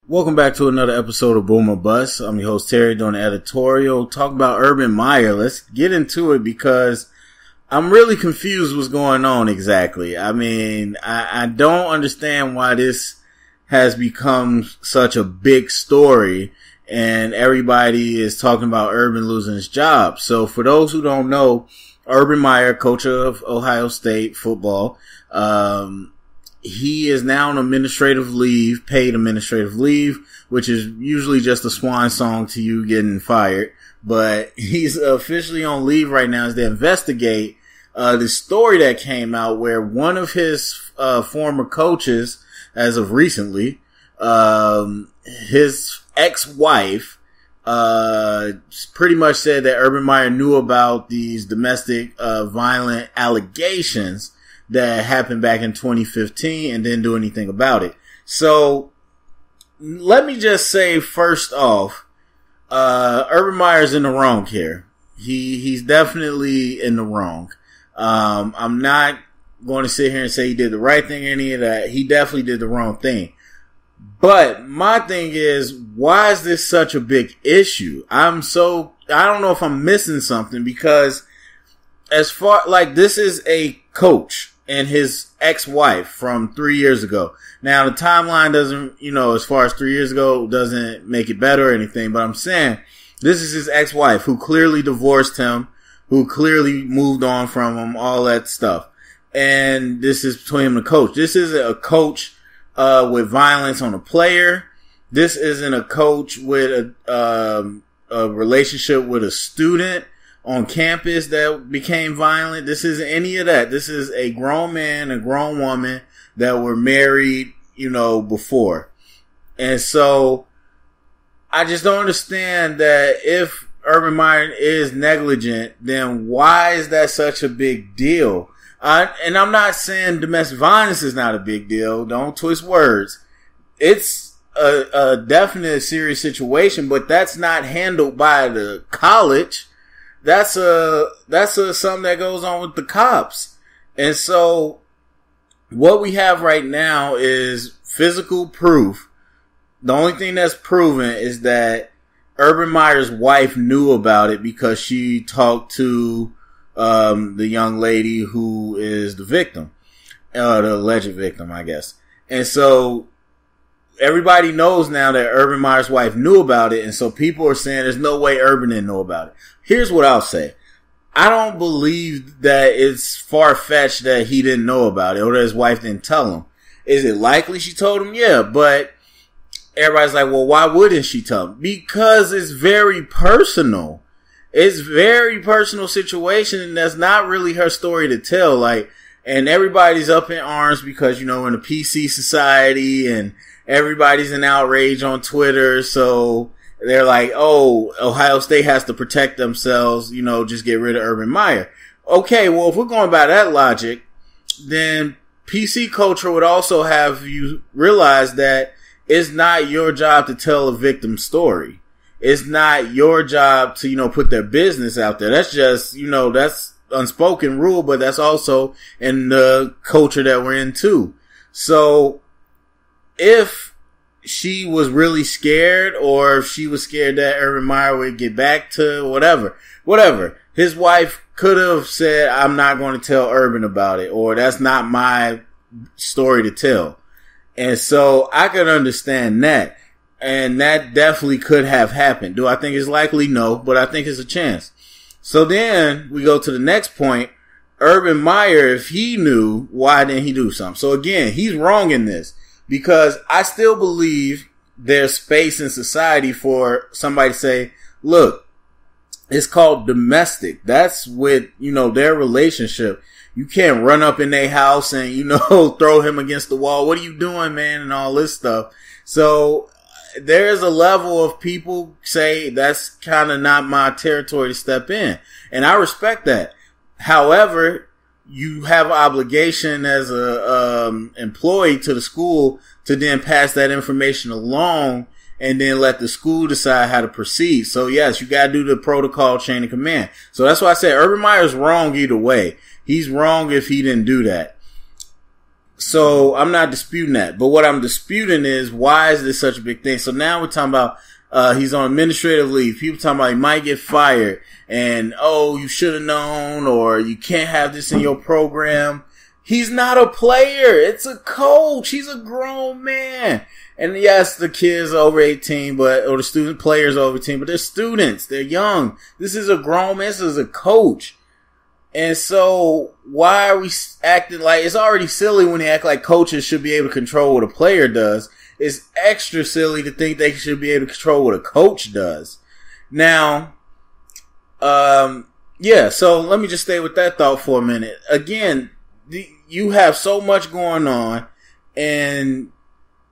Welcome back to another episode of Boom or Bust. I'm your host Terry doing the editorial. Talking about Urban Meyer. Let's get into it because I'm really confused what's going on exactly. I mean, I don't understand why this has become such a big story and everybody is talking about Urban losing his job. So for those who don't know, Urban Meyer, coach of Ohio State football, he is now on administrative leave, paid administrative leave, which is usually just a swan song to you getting fired. But he's officially on leave right now as they investigate the story that came out where one of his former coaches, as of recently, his ex-wife pretty much said that Urban Meyer knew about these domestic violent allegations that happened back in 2015 and didn't do anything about it. So let me just say first off, Urban Meyer's in the wrong here. He's definitely in the wrong. I'm not going to sit here and say he did the right thing or any of that. He definitely did the wrong thing. But my thing is, why is this such a big issue? I don't know if I'm missing something because as far, like, this is a coach and his ex-wife from 3 years ago. Now, the timeline doesn't, as far as 3 years ago, doesn't make it better or anything, but I'm saying this is his ex-wife who clearly divorced him, who clearly moved on from him, all that stuff. And this is between him and the coach. This isn't a coach with violence on a player. This isn't a coach with a relationship with a student on campus that became violent. This isn't any of that. This is a grown man, a grown woman that were married, before. And so I just don't understand that if Urban Meyer is negligent, then why is that such a big deal? And I'm not saying domestic violence is not a big deal. Don't twist words. It's a definite serious situation, but that's not handled by the college. That's something that goes on with the cops. And so what we have right now is physical proof. The only thing that's proven is that Urban Meyer's wife knew about it because she talked to the young lady who is the victim, the alleged victim, I guess. And so everybody knows now that Urban Meyer's wife knew about it, and so people are saying there's no way Urban didn't know about it. Here's what I'll say. I don't believe that it's far-fetched that he didn't know about it or that his wife didn't tell him. Is it likely she told him? Yeah, but everybody's like, well, why wouldn't she tell him? Because it's very personal. It's very personal situation, and that's not really her story to tell. And everybody's up in arms because, in a PC society and everybody's in outrage on Twitter. So they're like, oh, Ohio State has to protect themselves, just get rid of Urban Meyer. Okay, well, if we're going by that logic, then PC culture would also have you realize that it's not your job to tell a victim story. It's not your job to, put their business out there. That's just, that's unspoken rule, but that's also in the culture that we're in too. So if she was really scared, or if she was scared that Urban Meyer would get back to whatever, his wife could have said, I'm not going to tell Urban about it, or that's not my story to tell. And so I could understand that. And that definitely could have happened. Do I think it's likely? No, but I think it's a chance. So then we go to the next point. Urban Meyer, if he knew, why didn't he do something? So again, he's wrong in this. Because I still believe there's space in society for somebody to say, look, it's called domestic. That's with, their relationship. You can't run up in their house and, throw him against the wall. What are you doing, man? And all this stuff. So there is a level of people say that's kind of not my territory to step in. And I respect that. However, you have an obligation as a employee to the school to then pass that information along and then let the school decide how to proceed. So yes, you gotta do the protocol chain of command. So that's why I said Urban Meyer's wrong either way. He's wrong if he didn't do that. So I'm not disputing that. But what I'm disputing is, why is this such a big thing? So now we're talking about he's on administrative leave. People talking about he might get fired. And, oh, you should have known, or you can't have this in your program. He's not a player. It's a coach. He's a grown man. And yes, the kids are over 18, or the student players are over 18, but they're students. They're young. This is a grown man. This is a coach. And so why are we acting like, it's already silly when they act like coaches should be able to control what a player does. It's extra silly to think they should be able to control what a coach does. Now, yeah, so let me just stay with that thought for a minute. Again, you have so much going on, and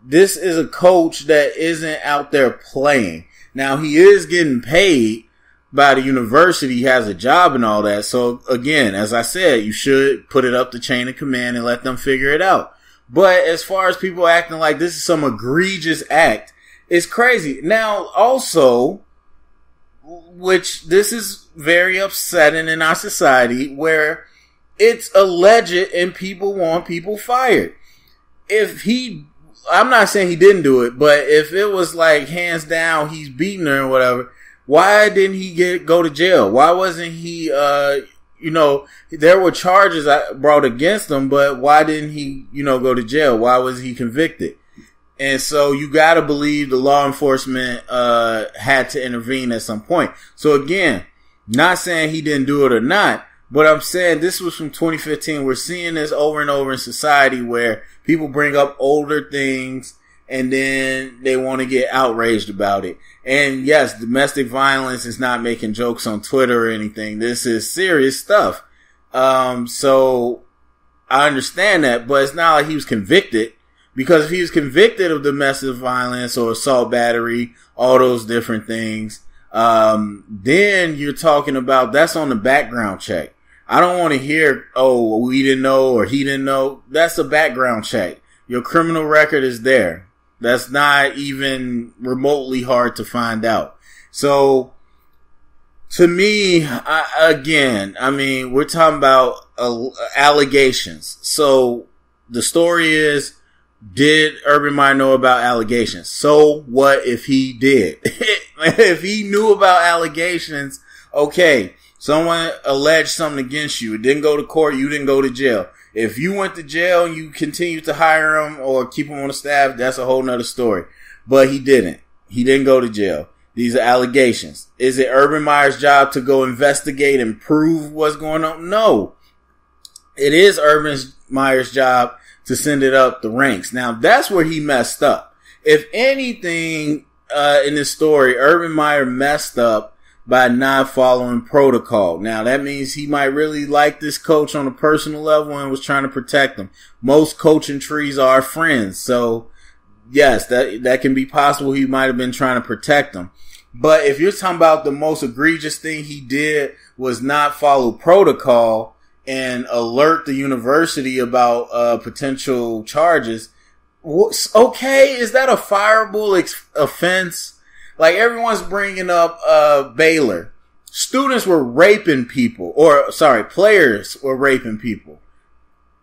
this is a coach that isn't out there playing. Now, he is getting paid by the university. He has a job and all that. So, again, as I said, you should put it up the chain of command and let them figure it out. But as far as people acting like this is some egregious act, it's crazy. Now, also, which this is very upsetting in our society, where it's alleged and people want people fired. I'm not saying he didn't do it, but if it was like hands down he's beating her or whatever, why didn't he go to jail? Why wasn't he, there were charges brought against him, but why didn't he, go to jail? Why was he convicted? And so you gotta believe the law enforcement, had to intervene at some point. So again, not saying he didn't do it or not, but I'm saying this was from 2015. We're seeing this over and over in society where people bring up older things and then they want to get outraged about it. And yes, domestic violence is not making jokes on Twitter or anything. This is serious stuff. So I understand that, but it's not like he was convicted. Because if he was convicted of domestic violence or assault, battery, all those different things, then you're talking about that's on the background check. I don't want to hear, oh, we didn't know or he didn't know. That's a background check. Your criminal record is there. That's not even remotely hard to find out. So, to me, we're talking about allegations. So, the story is, did Urban Meyer know about allegations? So what if he did? If he knew about allegations, okay, someone alleged something against you. It didn't go to court. You didn't go to jail. If you went to jail and you continued to hire him or keep him on the staff, that's a whole nother story. But he didn't. He didn't go to jail. These are allegations. Is it Urban Meyer's job to go investigate and prove what's going on? No. It is Urban Meyer's job to send it up the ranks. Now, that's where he messed up. If anything, in this story, Urban Meyer messed up by not following protocol. Now, that means he might really like this coach on a personal level and was trying to protect him. Most coaching trees are friends. So, yes, that can be possible. He might have been trying to protect him. But if you're talking about the most egregious thing he did was not follow protocol and alert the university about potential charges, okay, is that a fireable offense? Like, everyone's bringing up Baylor. Students were raping people, players were raping people.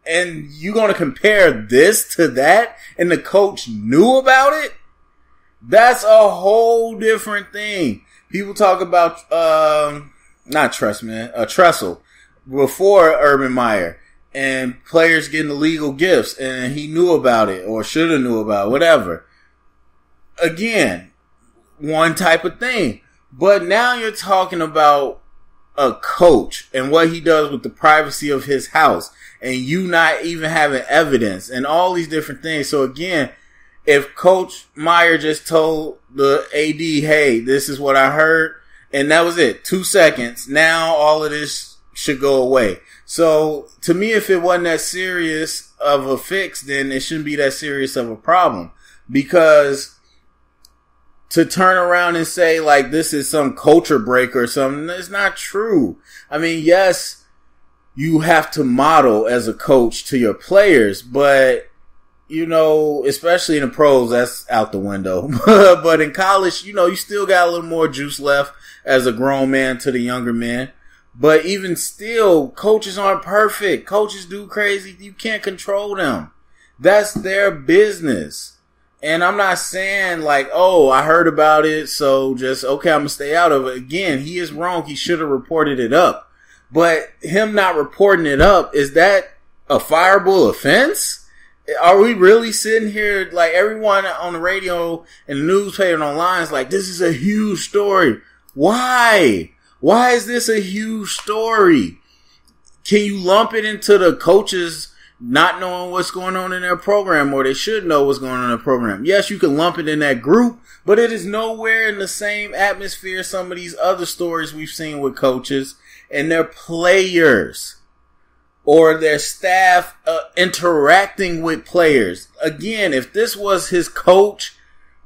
And you gonna compare this to that? And the coach knew about it? That's a whole different thing. People talk about, Tressel before Urban Meyer, and players getting illegal gifts, and he knew about it, or should have knew about it, whatever. Again, one type of thing. But now you're talking about a coach and what he does with the privacy of his house, and you not even having evidence and all these different things. So again, if Coach Meyer just told the AD, hey, this is what I heard, and that was it, 2 seconds, now all of this should go away. So to me, if it wasn't that serious of a fix, then it shouldn't be that serious of a problem. Because to turn around and say like this is some culture breaker or something, it's not true. I mean, yes, you have to model as a coach to your players, but especially in the pros, that's out the window. But in college, you still got a little more juice left as a grown man to the younger men. But even still, coaches aren't perfect. Coaches do crazy. You can't control them. That's their business. And I'm not saying like, oh, I heard about it, so just, okay, I'm going to stay out of it. Again, he is wrong. He should have reported it up. But him not reporting it up, is that a fireable offense? Are we really sitting here, like everyone on the radio and the newspaper and online is like, this is a huge story. Why? Why is this a huge story? Can you lump it into the coaches not knowing what's going on in their program, or they should know what's going on in their program? Yes, you can lump it in that group, but it is nowhere in the same atmosphere as some of these other stories we've seen with coaches and their players. Or their staff interacting with players. Again, if this was his coach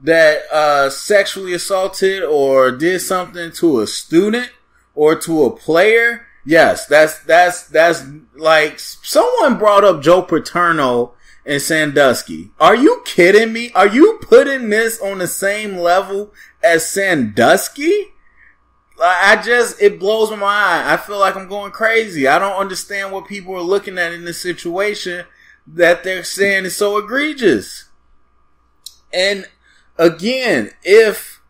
that sexually assaulted or did something to a student or to a player, yes, that's like someone brought up Joe Paterno and Sandusky. Are you kidding me? Are you putting this on the same level as Sandusky? It blows my mind. I feel like I'm going crazy. I don't understand what people are looking at in this situation that they're saying is so egregious. And again, if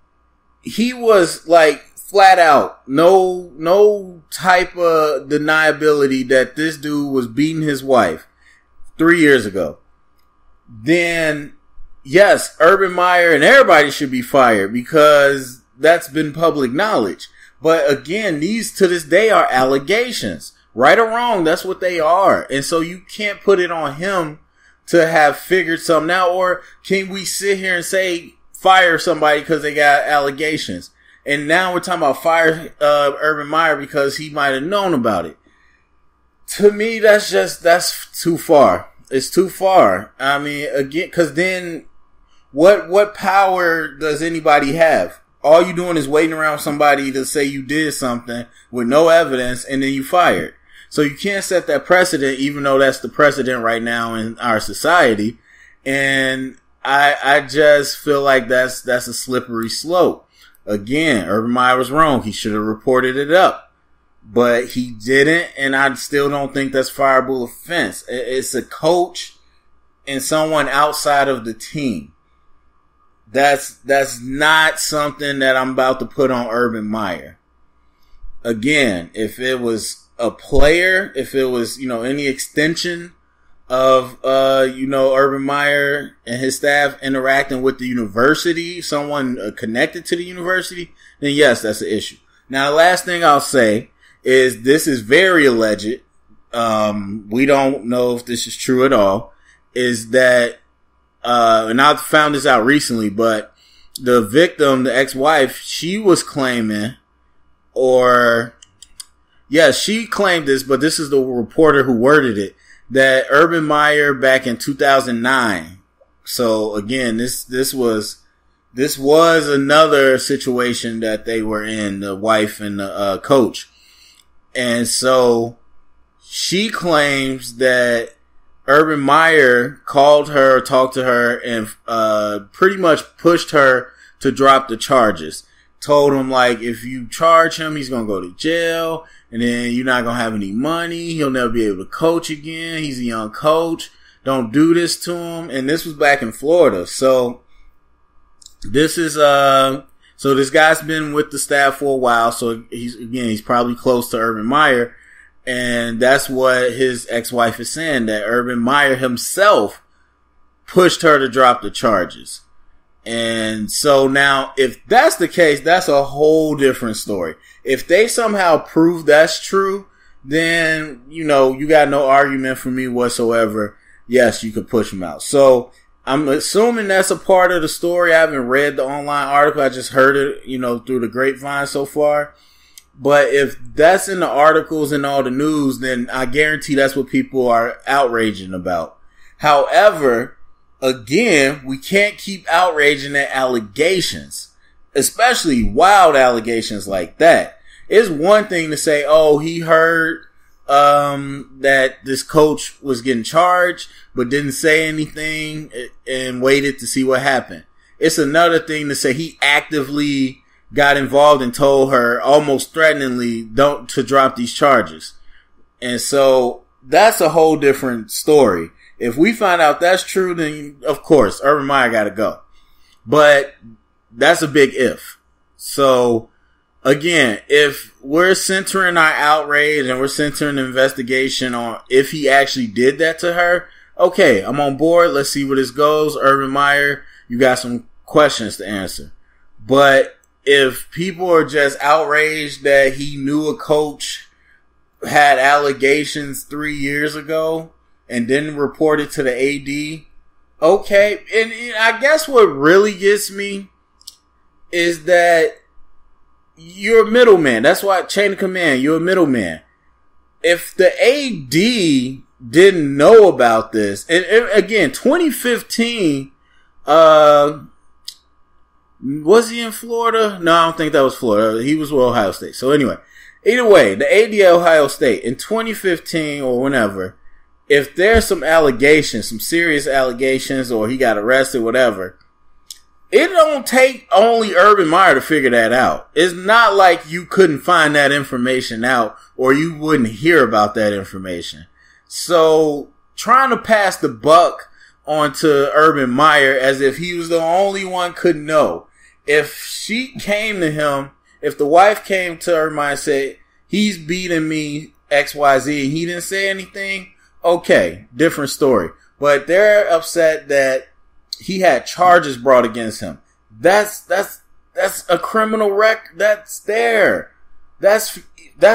he was like flat out, no type of deniability that this dude was beating his wife 3 years ago, then yes, Urban Meyer and everybody should be fired because that's been public knowledge. But again, these to this day are allegations. Right or wrong, that's what they are. And so you can't put it on him to have figured something out. Or can we sit here and say fire somebody because they got allegations? And now we're talking about fire Urban Meyer because he might have known about it. To me, that's too far. It's too far. I mean, again, because then what power does anybody have? All you doing is waiting around somebody to say you did something with no evidence and then you fired. So you can't set that precedent, even though that's the precedent right now in our society. And I just feel like that's a slippery slope. Again, Urban Meyer was wrong. He should have reported it up, but he didn't. And I still don't think that's fireable offense. It's a coach and someone outside of the team. That's not something that I'm about to put on Urban Meyer. Again, if it was a player, if it was, any extension of, Urban Meyer and his staff interacting with the university, someone connected to the university, then yes, that's an issue. Now, the last thing I'll say is this is very alleged. We don't know if this is true at all, is that and I found this out recently, but the victim, the ex-wife, she was claiming, she claimed this, but this is the reporter who worded it, that Urban Meyer back in 2009. So again, this was another situation that they were in, the wife and the coach. And so she claims that Urban Meyer called her, talked to her, and pretty much pushed her to drop the charges. Told him, like, if you charge him, he's going to go to jail, and then you're not going to have any money. He'll never be able to coach again. He's a young coach. Don't do this to him. And this was back in Florida. So this is, so this guy's been with the staff for a while. So he's probably close to Urban Meyer. And that's what his ex-wife is saying, that Urban Meyer himself pushed her to drop the charges. And so now, if that's the case, that's a whole different story. If they somehow prove that's true, then, you got no argument for me whatsoever. Yes, you could push him out. So I'm assuming that's a part of the story. I haven't read the online article. I just heard it, through the grapevine so far. But if that's in the articles and all the news, then I guarantee that's what people are outraging about. However, again, we can't keep outraging at allegations, especially wild allegations like that. It's one thing to say, oh, he heard that this coach was getting charged, but didn't say anything and waited to see what happened. It's another thing to say he actively got involved and told her almost threateningly to drop these charges. And so that's a whole different story. If we find out that's true, then of course, Urban Meyer gotta go. But that's a big if. So, again, if we're centering our outrage and we're centering the investigation on if he actually did that to her, okay, I'm on board. Let's see where this goes. Urban Meyer, you got some questions to answer. But if people are just outraged that he knew a coach had allegations 3 years ago and didn't report it to the AD, okay. And I guess what really gets me is that you're a middleman. That's why chain of command, you're a middleman. If the AD didn't know about this, and again, 2015, was he in Florida? No, I don't think that was Florida. He was with Ohio State. So anyway, either way, the AD at Ohio State in 2015 or whenever, if there's some allegations, some serious allegations, or he got arrested, whatever, it don't take only Urban Meyer to figure that out. It's not like you couldn't find that information out or you wouldn't hear about that information. So trying to pass the buck onto Urban Meyer as if he was the only one could know. If she came to him, if the wife came to Urban Meyer and said, he's beating me XYZ and he didn't say anything, okay, different story. But they're upset that he had charges brought against him. That's a criminal record. That's there. That's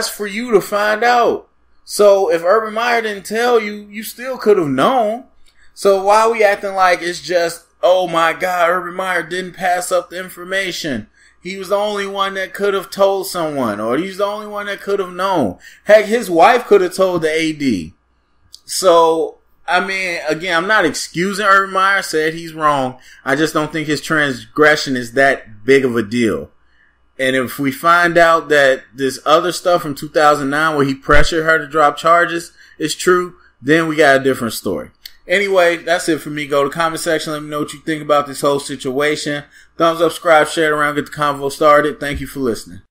for you to find out. So if Urban Meyer didn't tell you, you still could have known. So why are we acting like it's just, oh my God, Urban Meyer didn't pass up the information. He was the only one that could have told someone, or he's the only one that could have known. Heck, his wife could have told the AD. So, I mean, again, I'm not excusing Urban Meyer, said he's wrong. I just don't think his transgression is that big of a deal. And if we find out that this other stuff from 2009 where he pressured her to drop charges is true, then we got a different story. Anyway, that's it for me. Go to the comment section. Let me know what you think about this whole situation. Thumbs up, subscribe, share it around, get the convo started. Thank you for listening.